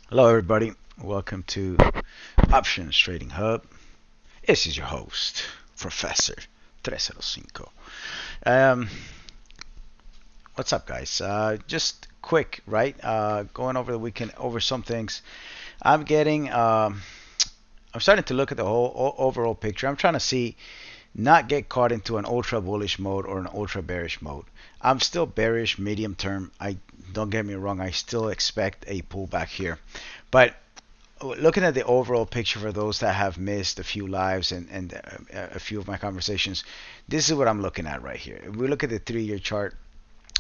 Hello, everybody. Welcome to Options Trading Hub. This is your host, Professor 305. Um, what's up, guys? Just quick, right? Going over the weekend over some things. I'm getting. I'm starting to look at the whole overall picture. I'm trying to see, not get caught into an ultra bullish mode or an ultra bearish mode. I'm still bearish medium term. I don't get me wrong. I still expect a pullback here, but looking at the overall picture for those that have missed a few lives and a few of my conversations, this is what I'm looking at right here. If we look at the 3-year chart,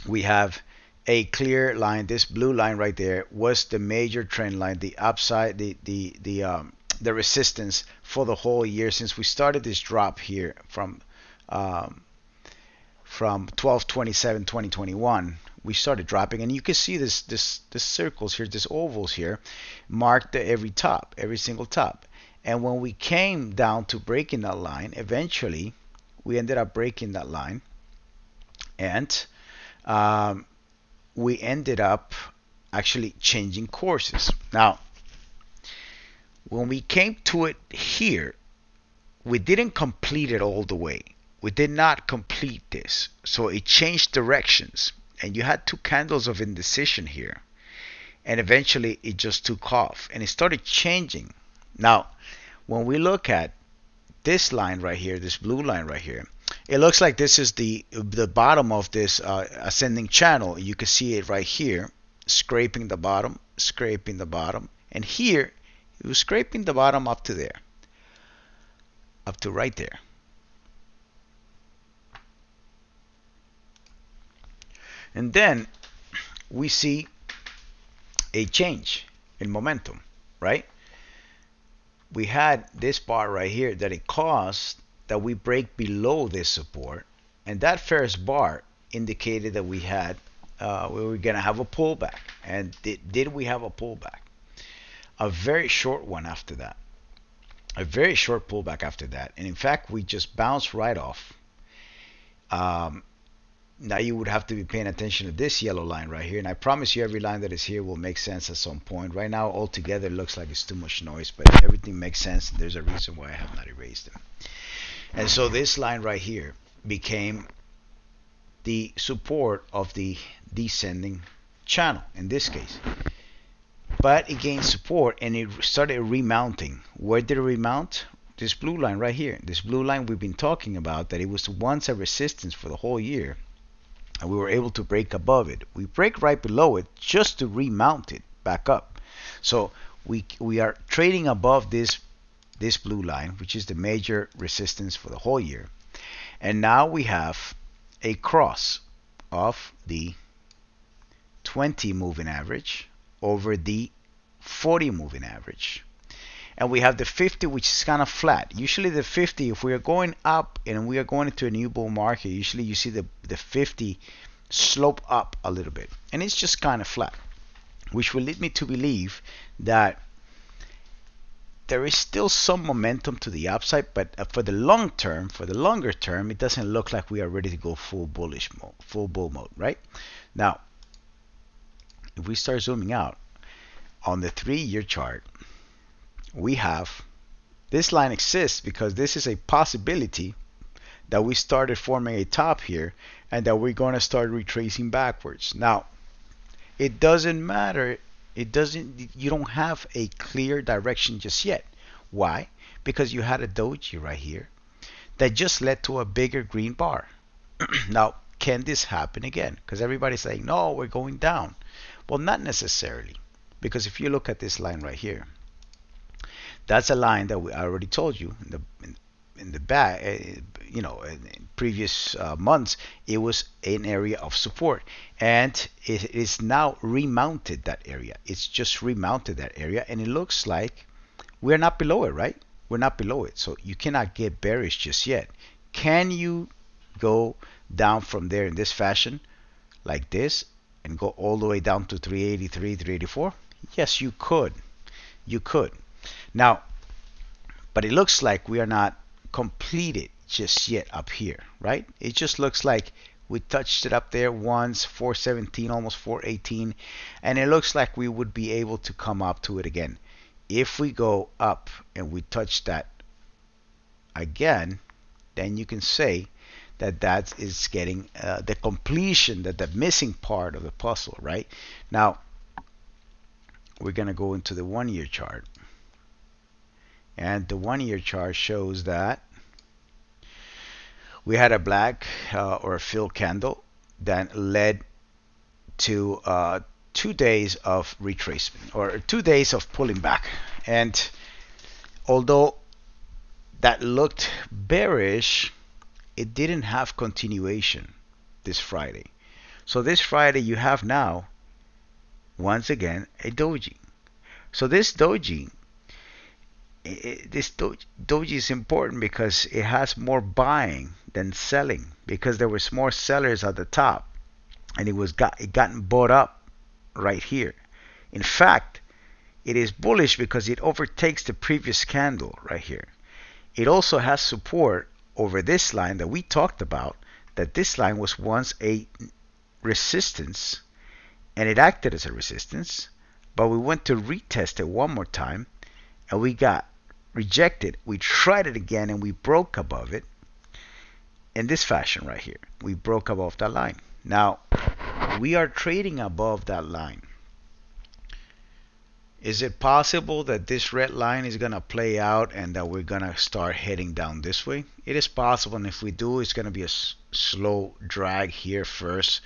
we have a clear line. This blue line right there was the major trend line, the upside, the resistance for the whole year since we started this drop here um, from 12/27/2021. We started dropping, and you can see this circles here, this ovals here, marked every top, every single top. And when we came down to breaking that line, eventually we ended up breaking that line, and um, we ended up actually changing courses. Now, when we came to it here, we didn't complete it all the way. We did not complete this. So it changed directions. And you had two candles of indecision here. And eventually it just took off. And it started changing. Now, when we look at this line right here, this blue line right here, it looks like this is the bottom of this ascending channel. You can see it right here, scraping the bottom, scraping the bottom. And here, it was scraping the bottom up to there, up to right there. And then we see a change in momentum, right? We had this bar right here that it caused that we break below this support, and that first bar indicated that we were gonna have a pullback. And did we have a pullback? A very short one after that, a very short pullback after that, and in fact we just bounced right off. Um, Now you would have to be paying attention to this yellow line right here, and I promise you every line that is here will make sense at some point. Right now altogether it looks like it's too much noise, but everything makes sense, and there's a reason why I have not erased them. And so this line right here became the support of the descending channel in this case. But it gained support and it started remounting. Where did it remount? This blue line right here. This blue line we've been talking about, that it was once a resistance for the whole year, and we were able to break above it. We break right below it just to remount it back up. So we are trading above this blue line, which is the major resistance for the whole year. And now we have a cross of the 20 moving average over the 40 moving average. And we have the 50, which is kind of flat. Usually the 50, if we are going up and we are going into a new bull market, usually you see the 50 slope up a little bit. And it's just kind of flat, which will lead me to believe that there is still some momentum to the upside, but for the long term, for the longer term, it doesn't look like we are ready to go full bullish mode, full bull mode, right? Now, if we start zooming out on the 3-year chart, we have this line exists because this is a possibility that we started forming a top here and that we're going to start retracing backwards. Now, it doesn't matter. You don't have a clear direction just yet. Why? Because you had a doji right here that just led to a bigger green bar. Now, can this happen again? Because everybody's saying, no, we're going down. Well, not necessarily. Because if you look at this line right here, that's a line that I already told you in the back, in previous months, it was an area of support, and it is now remounted that area. It's just remounted that area, and it looks like we're not below it, right? We're not below it, so you cannot get bearish just yet. Can you go down from there in this fashion, like this, and go all the way down to 383, 384? Yes, you could. You could. Now, but it looks like we are not completed just yet up here, right? It just looks like We touched it up there once, 417, almost 418, and it looks like we would be able to come up to it again. If we go up and we touch that again, then you can say that that is getting the completion, that the missing part of the puzzle, right? Now, we're going to go into the 1 year chart. And the 1 year chart shows that we had a black or a fill candle that led to 2 days of retracement, or 2 days of pulling back. And although that looked bearish, it didn't have continuation this Friday. So this Friday you have now, once again, a doji. So this doji, doji is important because it has more buying than selling, because there was more sellers at the top, and it gotten bought up right here. In fact, it is bullish because it overtakes the previous candle right here. It also has support over this line that we talked about, that this line was once a resistance, and it acted as a resistance, but we went to retest it one more time and we got rejected. We tried it again and we broke above it in this fashion right here. We broke above that line. Now we are trading above that line. Is it possible that this red line is going to play out and that we're going to start heading down this way? It is possible, and if we do, it's going to be a slow drag here first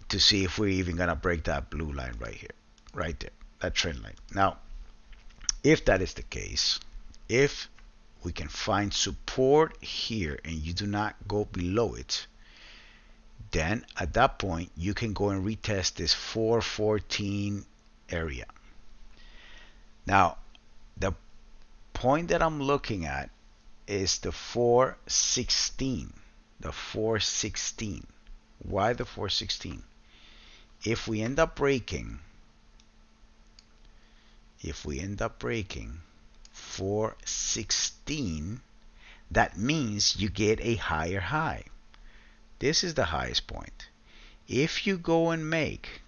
to see if we're even going to break that blue line right here, right there, that trend line. Now, if that is the case, if we can find support here and you do not go below it, then at that point you can go and retest this 414 area. Now, the point that I'm looking at is the 416. The 416. Why the 416? If we end up breaking 416, that means you get a higher high. This is the highest point. If you go and make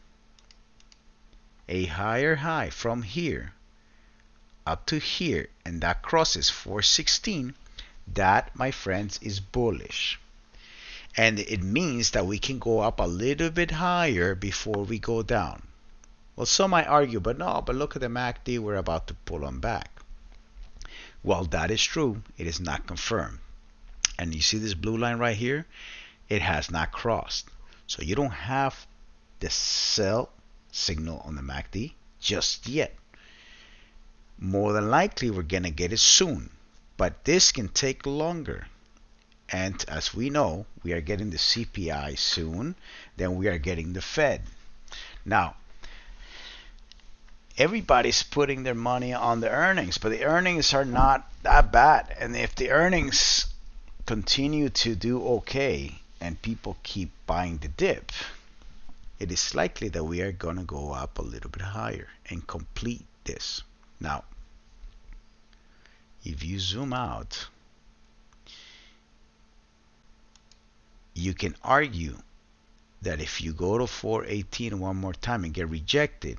a higher high from here up to here, and that crosses 416, that, my friends, is bullish. And it means that we can go up a little bit higher before we go down. Well, some might argue, but look at the MACD, we're about to pull on back. Well, that is true. It is not confirmed. And you see this blue line right here? It has not crossed. So you don't have the sell signal on the MACD just yet. More than likely, we're going to get it soon. But this can take longer. And as we know, we are getting the CPI soon. Then we are getting the Fed. Now, everybody's putting their money on the earnings, but the earnings are not that bad. And if the earnings continue to do okay and people keep buying the dip, it is likely that we are going to go up a little bit higher and complete this. Now, if you zoom out, you can argue that if you go to 418 one more time and get rejected,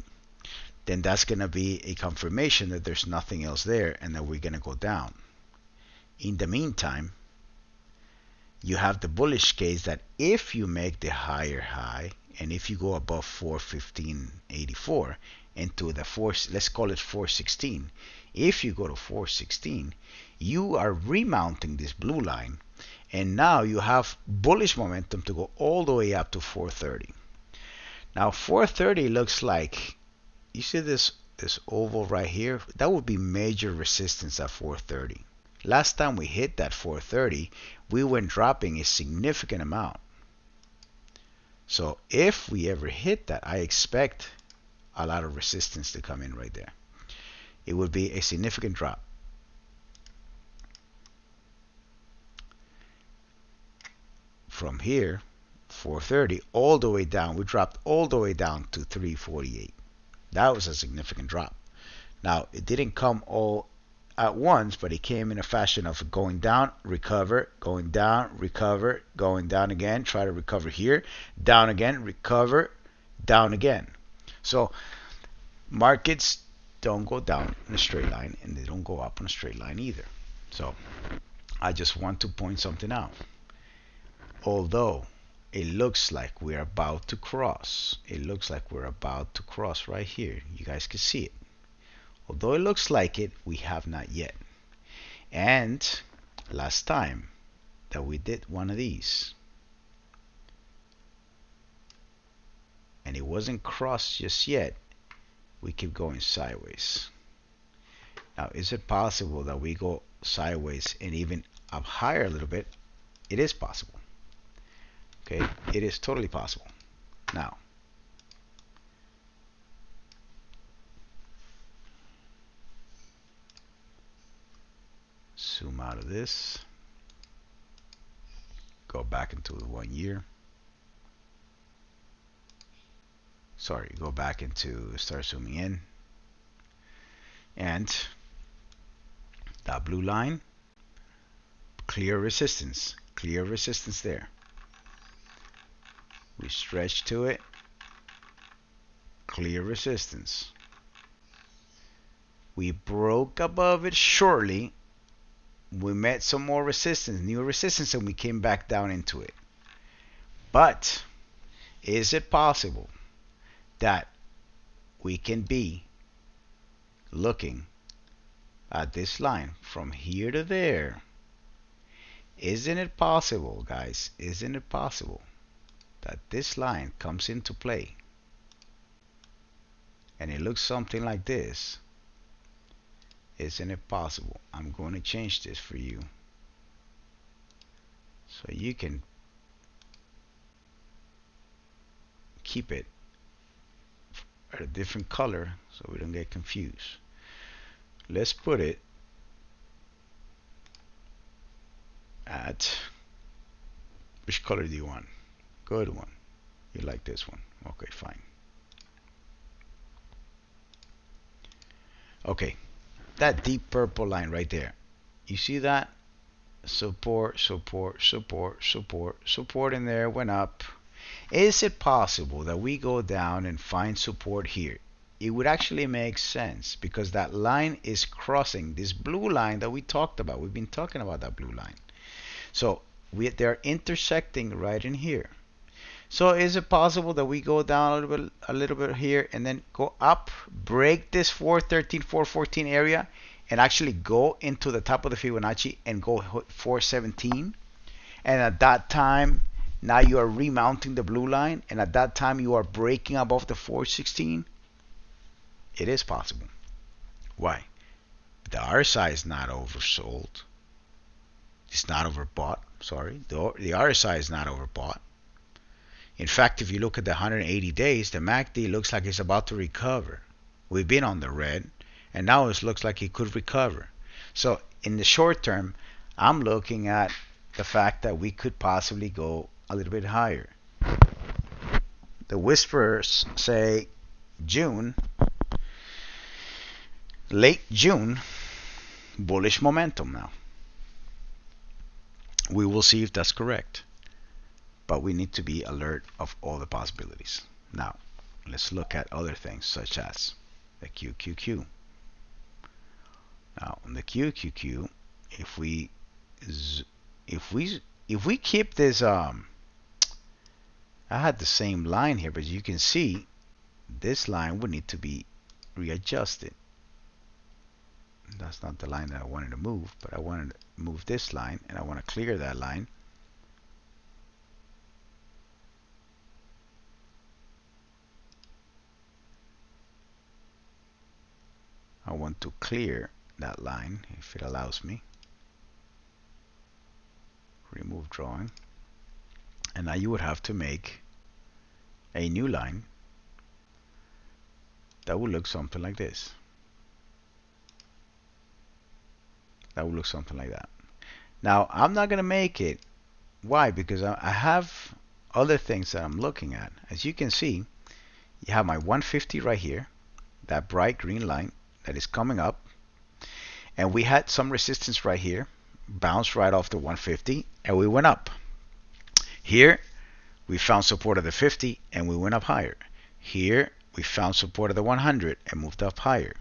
then that's going to be a confirmation that there's nothing else there and that we're going to go down. In the meantime, you have the bullish case that if you make the higher high and if you go above 415.84 into the let's call it 416, if you go to 416, you are remounting this blue line, and now you have bullish momentum to go all the way up to 430. Now 430 looks like, you see this oval right here, that would be major resistance at 430. Last time we hit that 430, we went dropping a significant amount. So if we ever hit that, I expect a lot of resistance to come in right there. It would be a significant drop. From here, 430, all the way down, we dropped all the way down to 348. That was a significant drop. Now, it didn't come all at once, but it came in a fashion of going down, recover, going down, recover, going down again, try to recover here, down again, recover, down again. So markets don't go down in a straight line, and they don't go up in a straight line either. So I just want to point something out. Although it looks like we're about to cross, right here. You guys can see it. Although it looks like it, we have not yet. And last time that we did one of these, and it wasn't crossed just yet, we keep going sideways. Now, is it possible that we go sideways and even up higher a little bit? It is possible. Okay, it is totally possible. Now, zoom out of this, go back into the 1 year. Sorry, go back into, start zooming in, and that blue line, clear resistance there. We stretch to it, clear resistance. We broke above it shortly. We met some more resistance, new resistance, and we came back down into it. But is it possible that we can be looking at this line from here to there? Isn't it possible, guys? Isn't it possible that this line comes into play and it looks something like this? Isn't it possible? I'm going to change this for you so you can keep it at a different color so we don't get confused. Let's put it at, which color do you want? Good one. You like this one? Okay, fine. Okay, that deep purple line right there, you see that? Support, support, support, support, support in there, went up. Is it possible that we go down and find support here? It would actually make sense because that line is crossing this blue line that we talked about. We've been talking about that blue line. So they're intersecting right in here. So is it possible that we go down a little bit here and then go up, break this 413, 414 area, and actually go into the top of the Fibonacci and go 417? And at that time, now you are remounting the blue line, and at that time you are breaking above the 416? It is possible. Why? The RSI is not oversold. It's not overbought. Sorry, the RSI is not overbought. In fact, if you look at the 180 days, the MACD looks like it's about to recover. We've been on the red, and now it looks like it could recover. So in the short term, I'm looking at the fact that we could possibly go a little bit higher. The whispers say June, late June, bullish momentum now. We will see if that's correct. But we need to be alert of all the possibilities. Now, let's look at other things such as the QQQ. Now, on the QQQ, if we keep this, I had the same line here, but you can see this line would need to be readjusted. That's not the line that I wanted to move, but I wanted to move this line, and I want to clear that line. I want to clear that line if it allows me. Remove drawing. And now you would have to make a new line that would look something like this. That would look something like that. Now, I'm not going to make it. Why? Because I have other things that I'm looking at. As you can see, you have my 150 right here, that bright green line that is coming up, And we had some resistance right here, bounced right off the 150, and we went up. Here, we found support of the 50, and we went up higher. Here, we found support of the 100 and moved up higher.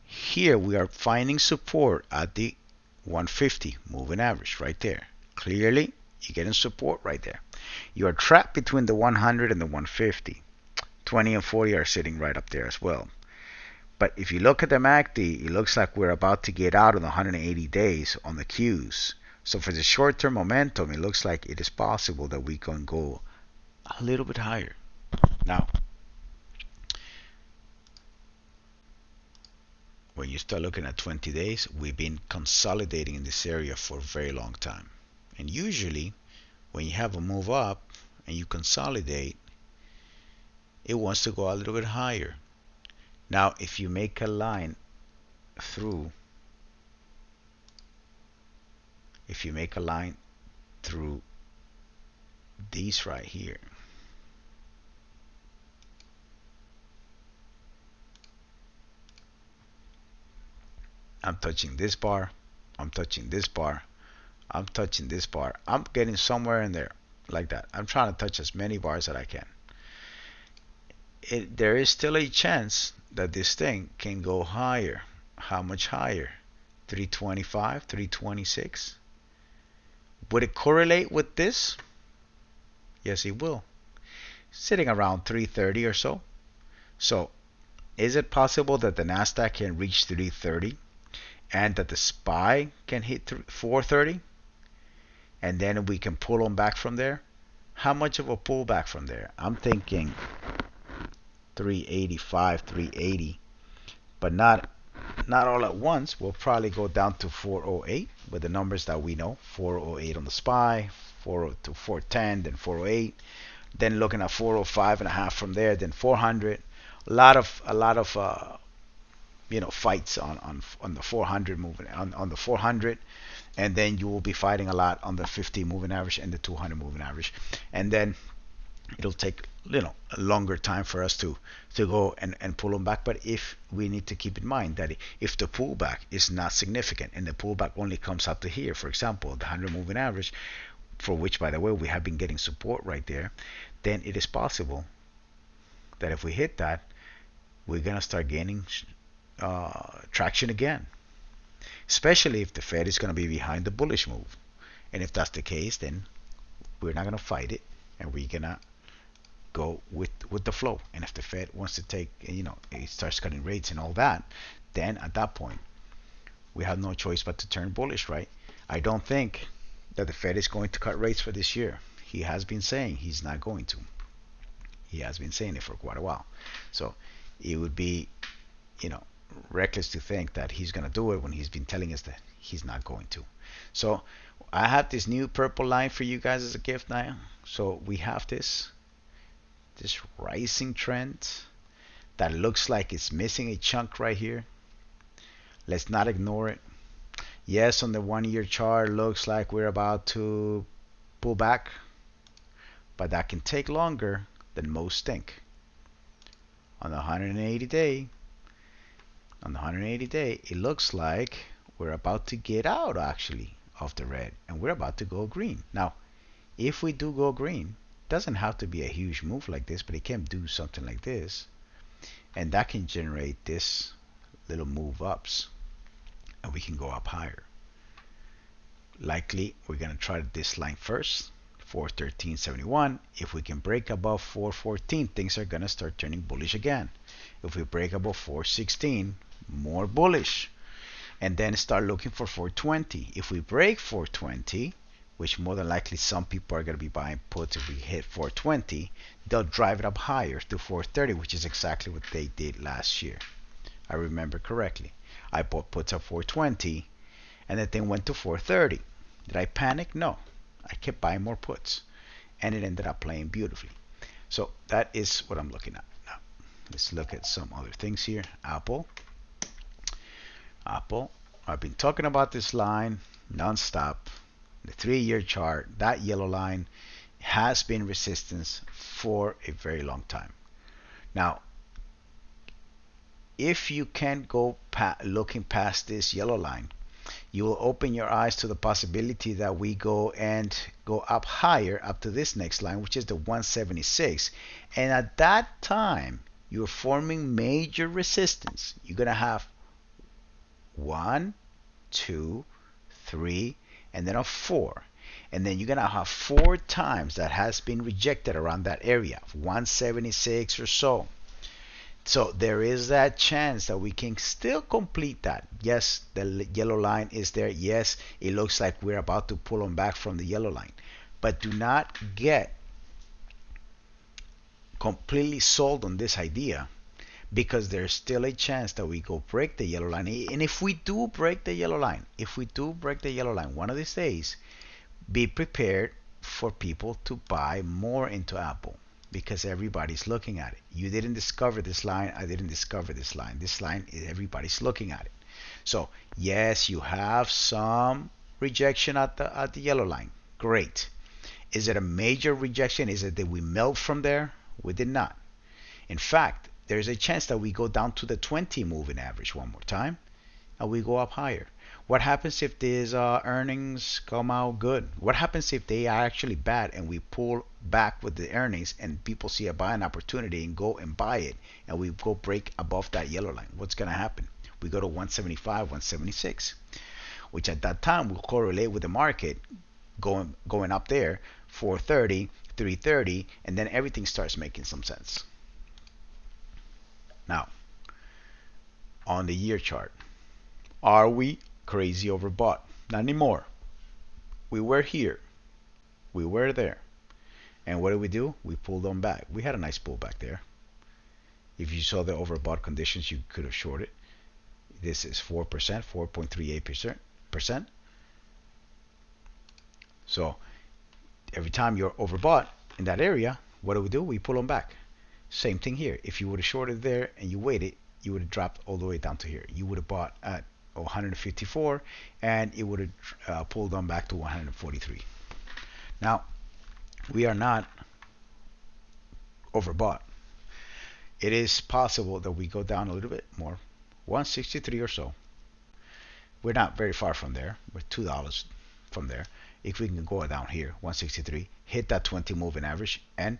Here, we are finding support at the 150 moving average right there. Clearly, you're getting support right there. You are trapped between the 100 and the 150. 20 and 40 are sitting right up there as well. But if you look at the MACD, it looks like we're about to get out on the 180 days on the Qs. So for the short-term momentum, it looks like it is possible that we can go a little bit higher. Now, when you start looking at 20 days, we've been consolidating in this area for a very long time. And usually, when you have a move up and you consolidate, it wants to go a little bit higher. Now, if you make a line through, these right here, I'm touching this bar, I'm touching this bar, I'm touching this bar, I'm getting somewhere in there like that. I'm trying to touch as many bars as I can. There is still a chance that this thing can go higher. How much higher? 325, 326. Would it correlate with this? Yes, it will. Sitting around 330 or so. So, is it possible that the Nasdaq can reach 330 and that the SPY can hit 430? And then we can pull them back from there? How much of a pullback from there? I'm thinking 385, 380, but not all at once. We'll probably go down to 408 with the numbers that we know. 408 on the SPY, 402, 410, then 408, then looking at 405 and a half from there, then 400. A lot of fights on the 400 moving on the 400, and then you will be fighting a lot on the 50 moving average and the 200 moving average, and then it'll take a longer time for us to go and pull them back. But if we need to keep in mind that if the pullback is not significant and the pullback only comes up to here, for example, the 100 moving average, for which, by the way, we have been getting support right there, then it is possible that if we hit that, we're going to start gaining traction again, especially if the Fed is going to be behind the bullish move. And if that's the case, then we're not going to fight it, and we're going to go with the flow. And if the Fed wants to take, it starts cutting rates and all that, then at that point we have no choice but to turn bullish, right? I don't think that the Fed is going to cut rates for this year. He has been saying he's not going to. He has been saying it for quite a while. So it would be, reckless to think that he's going to do it when he's been telling us that he's not going to. So I have this new purple line for you guys as a gift now. So we have this rising trend that looks like it's missing a chunk right here. Let's not ignore it. Yes, on the 1 year chart looks like we're about to pull back, but that can take longer than most think. On the 180 day, it looks like we're about to get out actually of the red, and we're about to go green. Now, if we do go green, doesn't have to be a huge move like this, but it can do something like this, and that can generate this little move ups, and we can go up higher. Likely we're going to try this line first, 413.71. If we can break above 414, things are going to start turning bullish again. If we break above 416, more bullish, and then start looking for 420. If we break 420, which more than likely some people are going to be buying puts, if we hit 420, they'll drive it up higher to 430, which is exactly what they did last year. I remember correctly. I bought puts at 420, and the thing went to 430. Did I panic? No. I kept buying more puts, and it ended up playing beautifully. So that is what I'm looking at. Now, let's look at some other things here. Apple. I've been talking about this line non-stop. The 3-year chart, that yellow line has been resistance for a very long time. Now, if you can't go looking past this yellow line, you will open your eyes to the possibility that we go up higher, up to this next line, which is the 176. And at that time, you're forming major resistance. You're going to have 1, 2, 3, and then a 4. And then you're going to have 4 times that has been rejected around that area, 176 or so. So there is that chance that we can still complete that. Yes, the yellow line is there. Yes, it looks like we're about to pull them back from the yellow line. But do not get completely sold on this idea, because there's still a chance that we go break the yellow line. And if we do break the yellow line, one of these days, be prepared for people to buy more into Apple, because everybody's looking at it. You didn't discover this line. I didn't discover this line. This line, everybody's looking at it. So yes, you have some rejection at the yellow line. Great. Is it a major rejection? Is it that we melt from there? We did not. In fact, there's a chance that we go down to the 20 moving average one more time, and we go up higher. What happens if these earnings come out good? What happens if they are actually bad and we pull back with the earnings and people see a buying opportunity and go and buy it, and we go break above that yellow line? What's going to happen? We go to 175, 176, which at that time will correlate with the market going up there, 430, 330, and then everything starts making some sense. Now, on the year chart, are we crazy overbought? Not anymore. We were here. We were there. And what did we do? We pulled them back. We had a nice pullback there. If you saw the overbought conditions, you could have shorted. This is 4%, 4.38%. So every time you're overbought in that area, what do? We pull them back. Same thing here. If you would have shorted there and you waited, you would have dropped all the way down to here. You would have bought at 154, and it would have pulled them back to 143. Now, we are not overbought. It is possible that we go down a little bit more, 163 or so. We're not very far from there. We're $2 from there. If we can go down here, 163, hit that 20 moving average and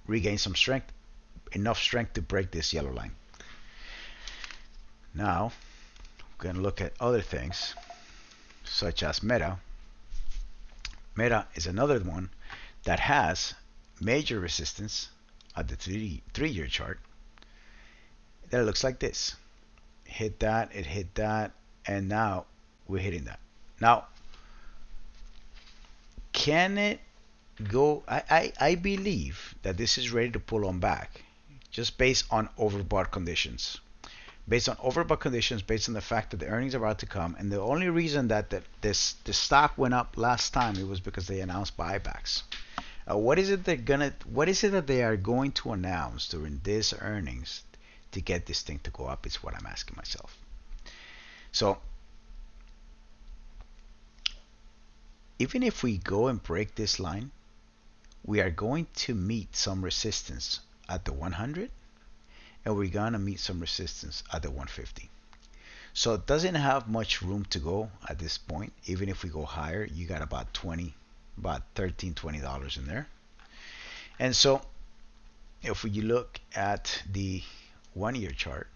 regain some strength, enough strength to break this yellow line. Now, we're going to look at other things, such as Meta. Meta is another one that has major resistance at the three-year chart. That looks like this. Hit that, it hit that, and now we're hitting that. Now, can it go? I believe that this is ready to pull on back, just based on overbought conditions. Based on overbought conditions, based on the fact that the earnings are about to come, and the only reason that the stock went up last time, it was because they announced buybacks. What is it that they are going to announce during this earnings to get this thing to go up? Is what I'm asking myself. So even if we go and break this line, we are going to meet some resistance at the 100, and we're going to meet some resistance at the 150. So it doesn't have much room to go at this point. Even if we go higher, you got about $13, $20 in there. And so if you look at the 1 year chart,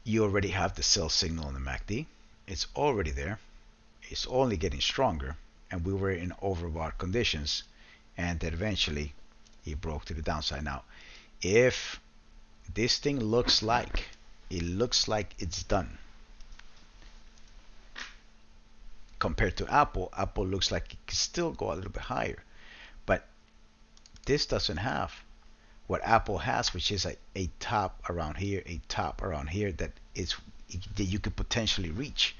you already have the sell signal in the MACD. It's already there. It's only getting stronger, and we were in overbought conditions, and then eventually it broke to the downside. Now, if this thing looks like it's done compared to Apple looks like it can still go a little bit higher, but this doesn't have what Apple has, which is a top around here, that you could potentially reach.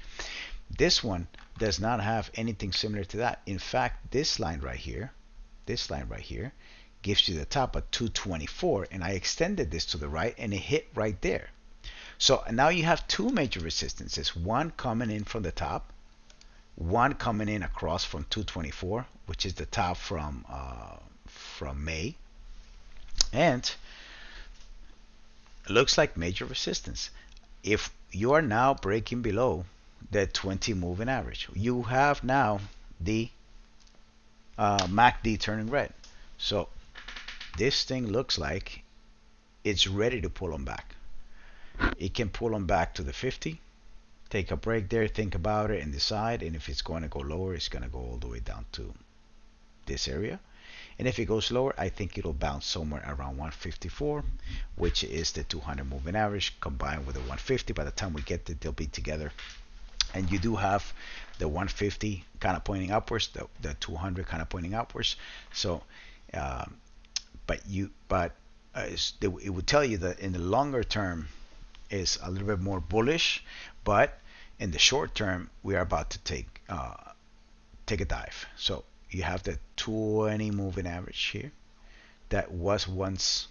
This one does not have anything similar to that. In fact, this line right here gives you the top at 224, and I extended this to the right, and it hit right there. So now you have two major resistances, one coming in from the top, one coming in across from 224, which is the top from May, and it looks like major resistance. If you are now breaking below the 20 moving average. You have now the MACD turning red. So this thing looks like it's ready to pull them back. It can pull them back to the 50, take a break there, think about it, and decide. And if it's going to go lower, it's going to go all the way down to this area. And if it goes lower, I think it'll bounce somewhere around 154, which is the 200 moving average combined with the 150. By the time we get there, they'll be together. And you do have the 150 kind of pointing upwards, the 200 kind of pointing upwards. So, it would tell you that in the longer term is a little bit more bullish, but in the short term, we are about to take a dive. So you have the 20 moving average here that was once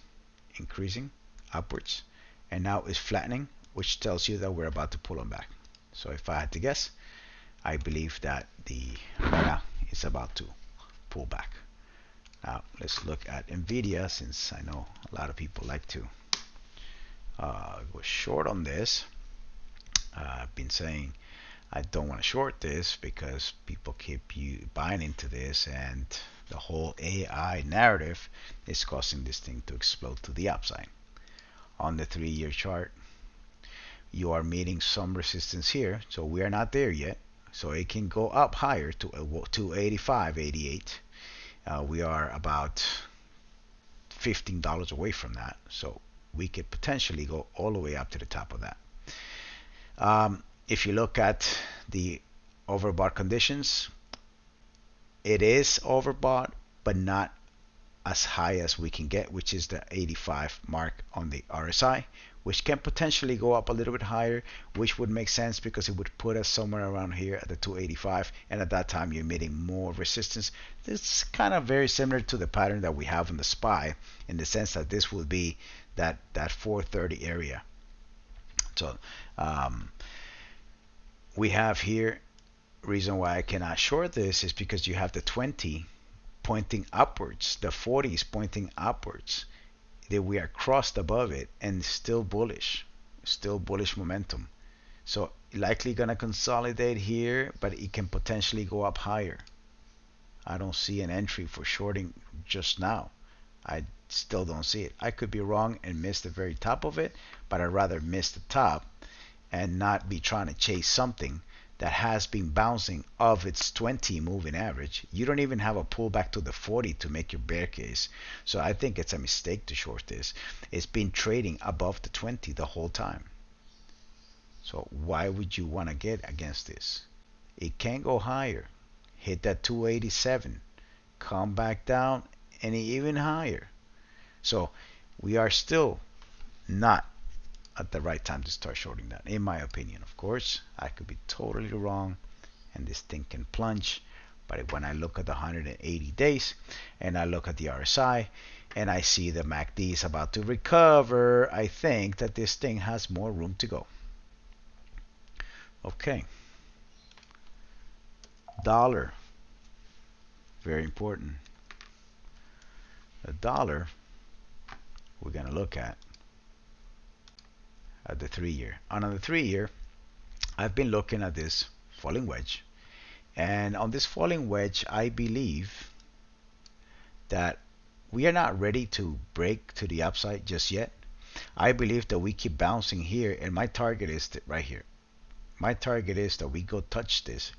increasing upwards and now is flattening, which tells you that we're about to pull them back. So if I had to guess, I believe that the Meta is about to pull back. Now let's look at Nvidia, since I know a lot of people like to go short on this. I've been saying I don't want to short this because people keep you buying into this, and the whole AI narrative is causing this thing to explode to the upside. On the 3-year chart, you are meeting some resistance here, so we are not there yet. So it can go up higher to 85, 88. We are about $15 away from that, so we could potentially go all the way up to the top of that. If you look at the overbought conditions, it is overbought, but not as high as we can get, which is the 85 mark on the RSI, which can potentially go up a little bit higher, which would make sense because it would put us somewhere around here at the 285, and at that time you're meeting more resistance. This is kind of very similar to the pattern that we have in the SPY, in the sense that this will be that 430 area. So we have here, reason why I cannot short this is because you have the 20 pointing upwards, the 40s pointing upwards, that we are crossed above it and still bullish momentum. So likely gonna consolidate here, but it can potentially go up higher. I don't see an entry for shorting just now. I still don't see it. I could be wrong and miss the very top of it, but I'd rather miss the top and not be trying to chase something that has been bouncing off its 20 moving average. You don't even have a pullback to the 40 to make your bear case. So I think it's a mistake to short this. It's been trading above the 20 the whole time. So why would you want to get against this? It can go higher, hit that 287, come back down, and even higher. So we are still not at the right time to start shorting that, in my opinion. Of course, I could be totally wrong, and this thing can plunge. But when I look at the 180 days, and I look at the RSI, and I see the MACD is about to recover, I think that this thing has more room to go. Okay. Dollar. Very important. The dollar, we're going to look at the 3-year. On the 3-year, I've been looking at this falling wedge, and on this falling wedge, I believe that we are not ready to break to the upside just yet. I believe that we keep bouncing here, and my target is right here. My target is that we go touch this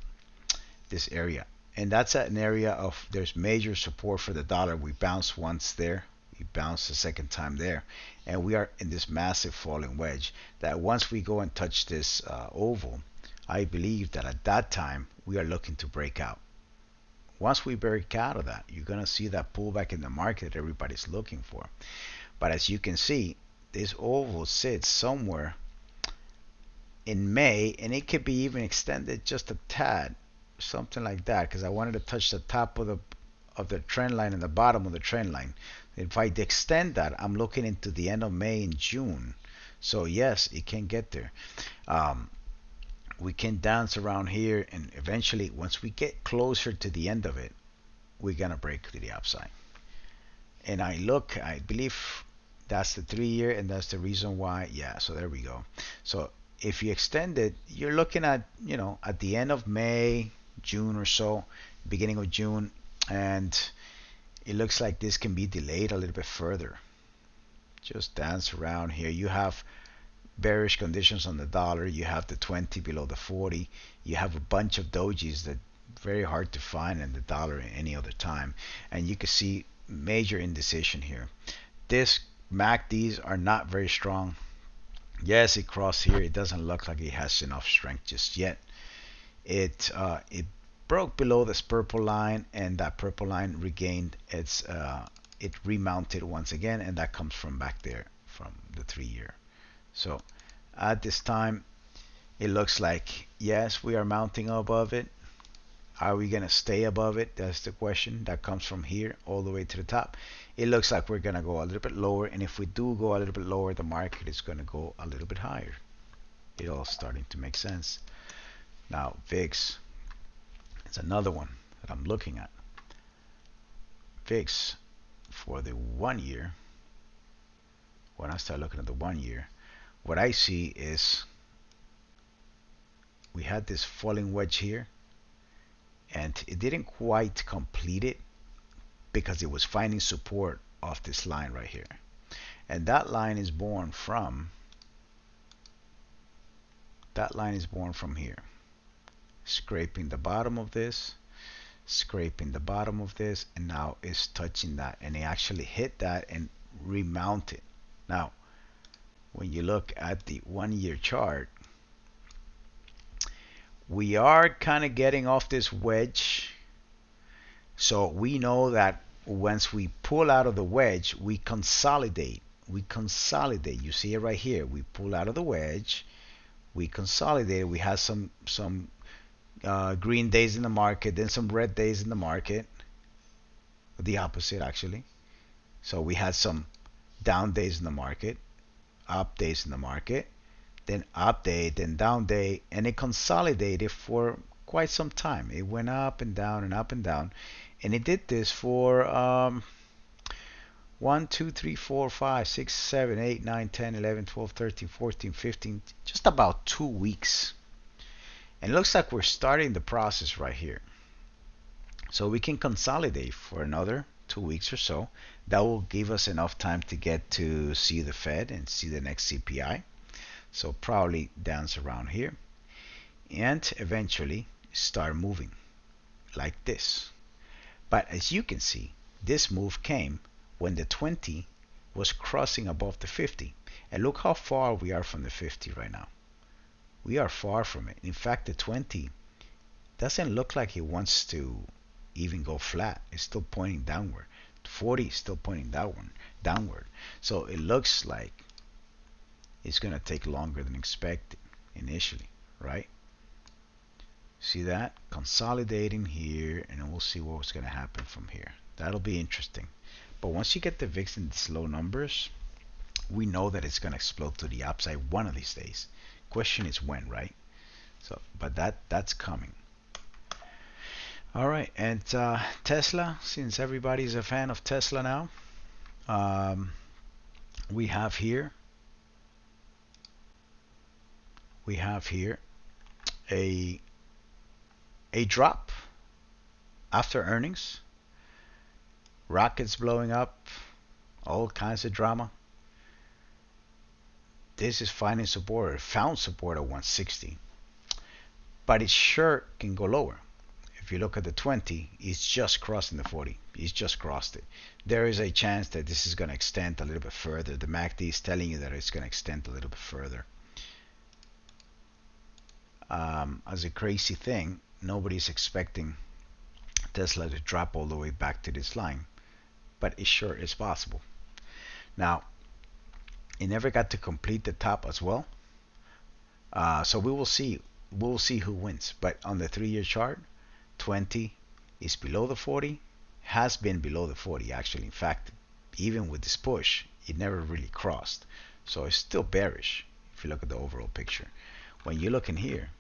area, and that's an area of there's major support for the dollar. We bounced once there, we bounced a second time there, and we are in this massive falling wedge that once we go and touch this oval, I believe that at that time we are looking to break out. Once we break out of that, you're going to see that pullback in the market everybody's looking for. But as you can see, this oval sits somewhere in May, and it could be even extended just a tad, something like that, because I wanted to touch the top of the trend line and the bottom of the trend line. If I extend that, I'm looking into the end of May and June. So yes, it can get there. We can dance around here, and eventually, once we get closer to the end of it, we're gonna break to the upside. And I believe that's the 3-year, and that's the reason why. Yeah, so there we go. So if you extend it, you're looking at, at the end of May, June or so, beginning of June, and it looks like this can be delayed a little bit further. Just dance around here. You have bearish conditions on the dollar. You have the 20 below the 40. You have a bunch of dojis that very hard to find in the dollar at any other time. And you can see major indecision here. This MACDs are not very strong. Yes, it crossed here. It doesn't look like it has enough strength just yet. It broke below this purple line, and that purple line regained its it remounted once again, and that comes from back there from the 3-year. So at this time, it looks like, yes, we are mounting above it. Are we going to stay above it? That's the question. That comes from here all the way to the top. It looks like we're going to go a little bit lower, and if we do go a little bit lower, the market is going to go a little bit higher. It all starting to make sense. Now VIX, it's another one that I'm looking at. VIX for the 1 year. When I start looking at the 1 year, what I see is we had this falling wedge here, and it didn't quite complete it because it was finding support off this line right here. And that line is born from here. Scraping the bottom of this, scraping the bottom of this, and now it's touching that, and it actually hit that and remounted. Now when you look at the 1 year chart, we are kind of getting off this wedge. So we know that once we pull out of the wedge, we consolidate. You see it right here. We pull out of the wedge, we consolidate. We have some green days in the market, then some red days in the market. The opposite, actually. So we had some down days in the market, up days in the market, then up day, then down day, and it consolidated for quite some time. It went up and down and up and down, and it did this for 1, 2, 3, 4, 5, 6, 7, 8, 9, 10, 11, 12, 13, 14, 15, just about 2 weeks. And it looks like we're starting the process right here. So we can consolidate for another 2 weeks or so. That will give us enough time to get to see the Fed and see the next CPI. So probably dance around here and eventually start moving like this. But as you can see, this move came when the 20 was crossing above the 50. And look how far we are from the 50 right now. We are far from it. In fact, the 20 doesn't look like it wants to even go flat. It's still pointing downward. 40 is still pointing downward. So it looks like it's going to take longer than expected initially, right? See that? Consolidating here, and then we'll see what's going to happen from here. That'll be interesting. But once you get the VIX in these low numbers, we know that it's going to explode to the upside one of these days. Question is when, right? So, but that's coming. All right, and Tesla, since everybody's a fan of Tesla now, we have here a drop after earnings, rockets blowing up, all kinds of drama. This is finding support, or found support at 160, but it sure can go lower. If you look at the 20, it's just crossing the 40. It's just crossed it. There is a chance that this is going to extend a little bit further. The MACD is telling you that it's going to extend a little bit further. As a crazy thing, nobody's expecting Tesla to drop all the way back to this line, but it sure is possible. Now, it never got to complete the top as well, so we will see. We'll see who wins. But on the 3-year chart, 20 is below the 40, has been below the 40 actually. In fact, even with this push, it never really crossed. So it's still bearish if you look at the overall picture. When you look in here,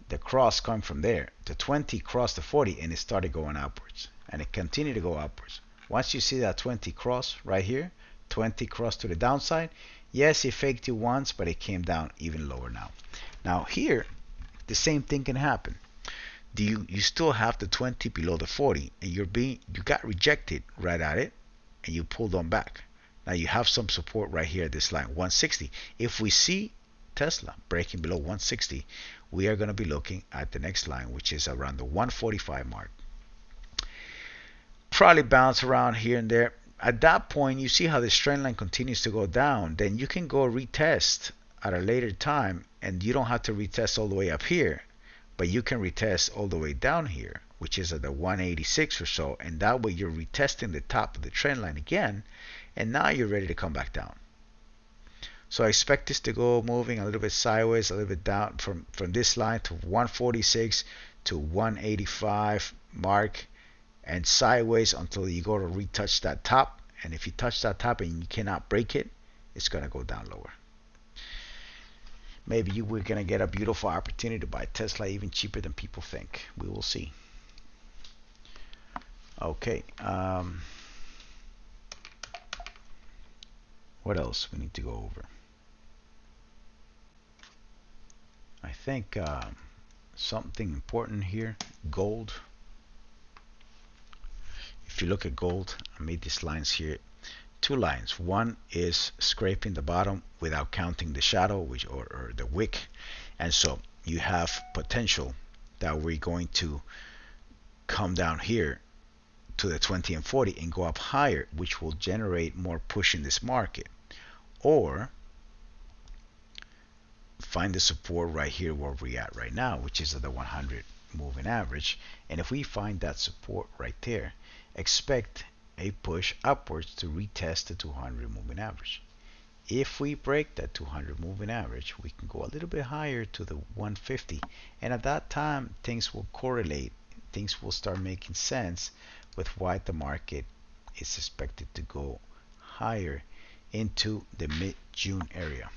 the cross come from there. The 20 crossed the 40 and it started going upwards. And it continued to go upwards. Once you see that 20 cross right here, 20 cross to the downside, Yes, it faked you once, but it came down even lower now. Now here, the same thing can happen. You still have the 20 below the 40, and you got rejected right at it, and you pulled on back. Now you have some support right here at this line, 160. If we see Tesla breaking below 160, we are going to be looking at the next line, which is around the 145 mark. Probably bounce around here and there. At that point, you see how the trend line continues to go down. Then you can go retest at a later time, and you don't have to retest all the way up here, but you can retest all the way down here, which is at the 186 or so, and that way you're retesting the top of the trend line again, and now you're ready to come back down. So I expect this to go moving a little bit sideways, a little bit down from this line to 146 to 185 mark, and sideways until you go to retouch that top. And if you touch that top and you cannot break it, it's going to go down lower. Maybe you were going to get a beautiful opportunity to buy Tesla even cheaper than people think. We will see. Okay. What else we need to go over? I think something important here, gold. If you look at gold, I made these lines here, two lines. One is scraping the bottom without counting the shadow, which or the wick, and so you have potential that we're going to come down here to the 20 and 40 and go up higher, which will generate more push in this market, or find the support right here where we're at right now, which is at the 100 moving average. And if we find that support right there, expect a push upwards to retest the 200 moving average. If we break that 200 moving average, we can go a little bit higher to the 150, and at that time things will correlate, things will start making sense with why the market is expected to go higher into the mid-June area.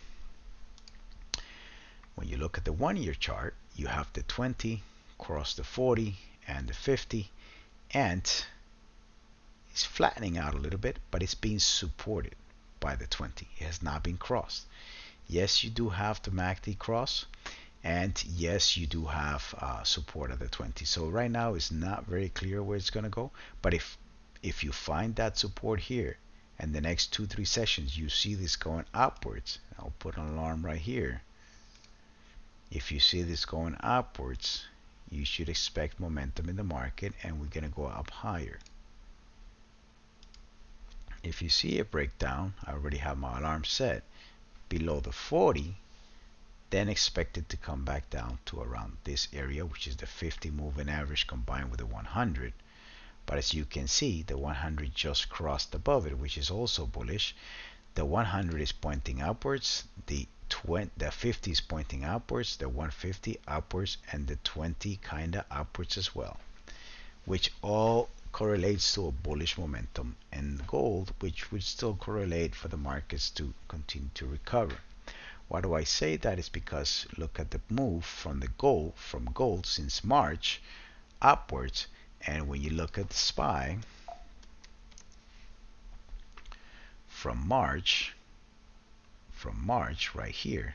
When you look at the 1 year chart, you have the 20 cross the 40 and the 50, and it's flattening out a little bit, but it's being supported by the 20. It has not been crossed. Yes, you do have the MACD cross, and yes, you do have support at the 20. So right now it's not very clear where it's going to go, but if you find that support here and the next 2-3 sessions you see this going upwards, I'll put an alarm right here. If you see this going upwards, you should expect momentum in the market, and we're going to go up higher. If you see a breakdown, I already have my alarm set below the 40, then expect it to come back down to around this area, which is the 50 moving average combined with the 100. But as you can see, the 100 just crossed above it, which is also bullish. The 100 is pointing upwards, the 50 is pointing upwards, the 150 upwards, and the 20 kinda upwards as well, which all correlates to a bullish momentum in gold, which would still correlate for the markets to continue to recover. Why do I say that? Is because look at the move from gold since March upwards, and when you look at the SPY from March right here,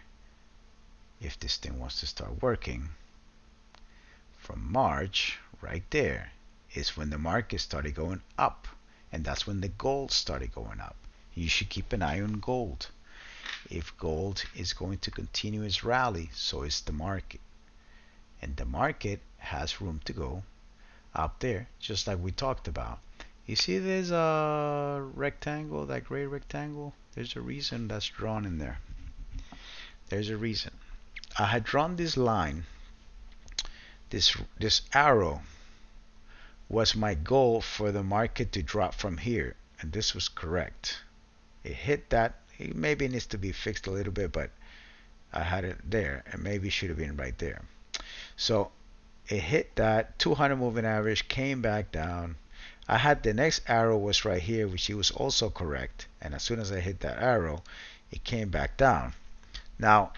if this thing wants to start working, from March right there is when the market started going up, and that's when the gold started going up. You should keep an eye on gold. If gold is going to continue its rally, so is the market, and the market has room to go up there, just like we talked about. You see there's a rectangle, that gray rectangle? There's a reason that's drawn in there. There's a reason. I had drawn this line, this arrow was my goal for the market to drop from here, and this was correct. It hit that. It maybe needs to be fixed a little bit, but I had it there, and maybe it should have been right there. So it hit that 200 moving average, came back down. I had the next arrow was right here, which it was also correct, and as soon as I hit that arrow, it came back down. Now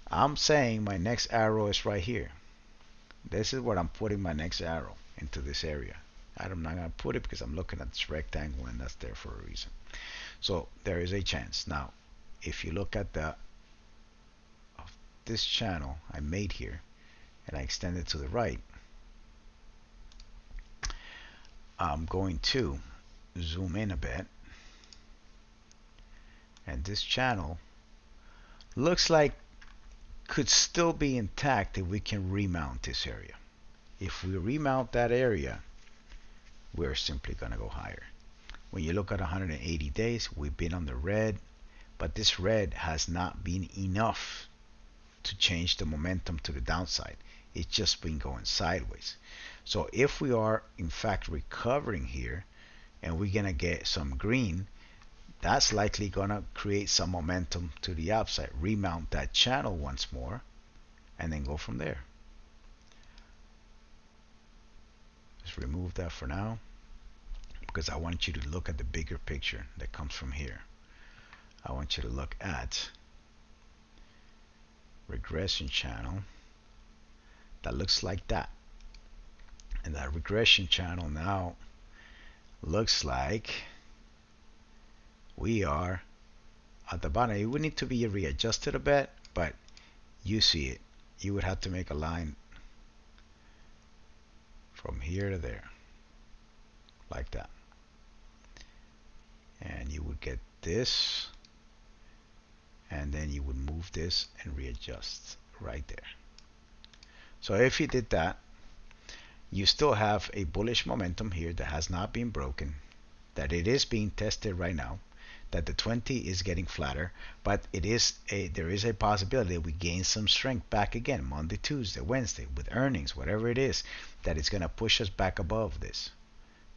I'm saying my next arrow is right here. This is what I'm putting my next arrow into, this area. I'm not going to put it because I'm looking at this rectangle, and that's there for a reason. So there is a chance. Now if you look at the this channel I made here and I extend it to the right, I'm going to zoom in a bit, and this channel looks like could still be intact if we can remount this area. If we remount that area, we're simply going to go higher. When you look at 180 days, we've been on the red, but this red has not been enough to change the momentum to the downside. It's just been going sideways. So if we are in fact recovering here and we're going to get some green, that's likely going to create some momentum to the upside. Remount that channel once more and then go from there. Just remove that for now because I want you to look at the bigger picture that comes from here. I want you to look at regression channel that looks like that, and that regression channel now looks like we are at the bottom. It would need to be readjusted a bit, but you see it. You would have to make a line from here to there like that, and you would get this, and then you would move this and readjust right there. So if you did that, you still have a bullish momentum here that has not been broken, that it is being tested right now, that the 20 is getting flatter, but there is a possibility that we gain some strength back again Monday, Tuesday, Wednesday with earnings, whatever it is, that it's going to push us back above this.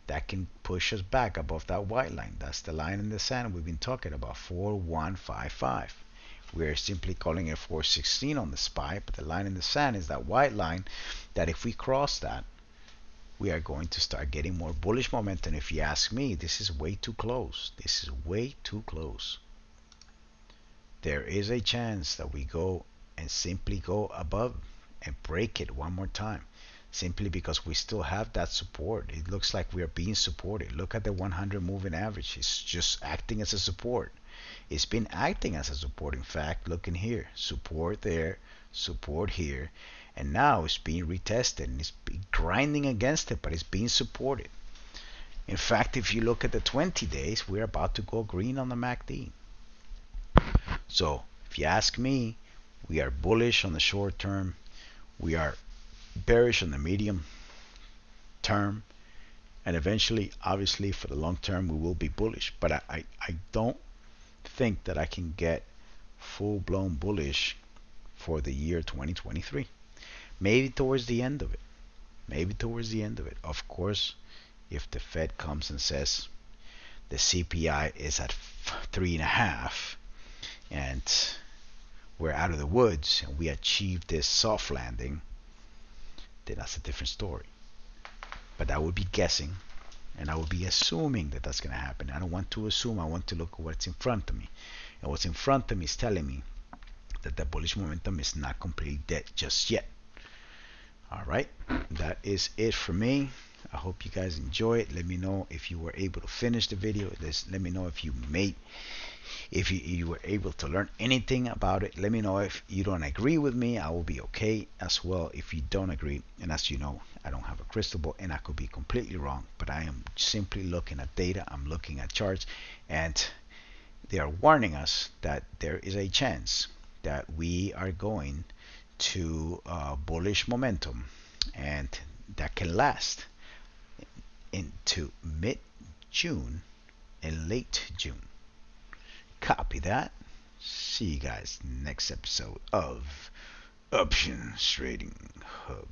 That can push us back above that white line. That's the line in the sand we've been talking about, 4155. We're simply calling it 416 on the SPY, but the line in the sand is that white line that if we cross that, we are going to start getting more bullish momentum. If you ask me, this is way too close. This is way too close. There is a chance that we go and simply go above and break it one more time, simply because we still have that support. It looks like we are being supported. Look at the 100 moving average. It's just acting as a support. It's been acting as a support. In fact, look in here, support there, support here, and now it's being retested and it's grinding against it, but it's being supported. In fact, if you look at the 20 days, we're about to go green on the MACD. So if you ask me, we are bullish on the short term, we are bearish on the medium term, and eventually, obviously, for the long term, we will be bullish. But I don't think that I can get full-blown bullish for the year 2023. Maybe towards the end of it. Maybe towards the end of it. Of course, if the Fed comes and says the CPI is at 3.5 and we're out of the woods and we achieve this soft landing, then that's a different story. But I would be guessing and I would be assuming that that's going to happen. I don't want to assume. I want to look at what's in front of me. And what's in front of me is telling me that the bullish momentum is not completely dead just yet. All right, that is it for me. I hope you guys enjoy it. Let me know if you were able to finish the video. Let me know if you were able to learn anything about it. Let me know if you don't agree with me. I will be okay as well if you don't agree. And as you know, I don't have a crystal ball and I could be completely wrong, but I am simply looking at data. I'm looking at charts, and they are warning us that there is a chance that we are going to bullish momentum, and that can last into mid-June and late June. Copy that. See you guys next episode of Options Trading Hub.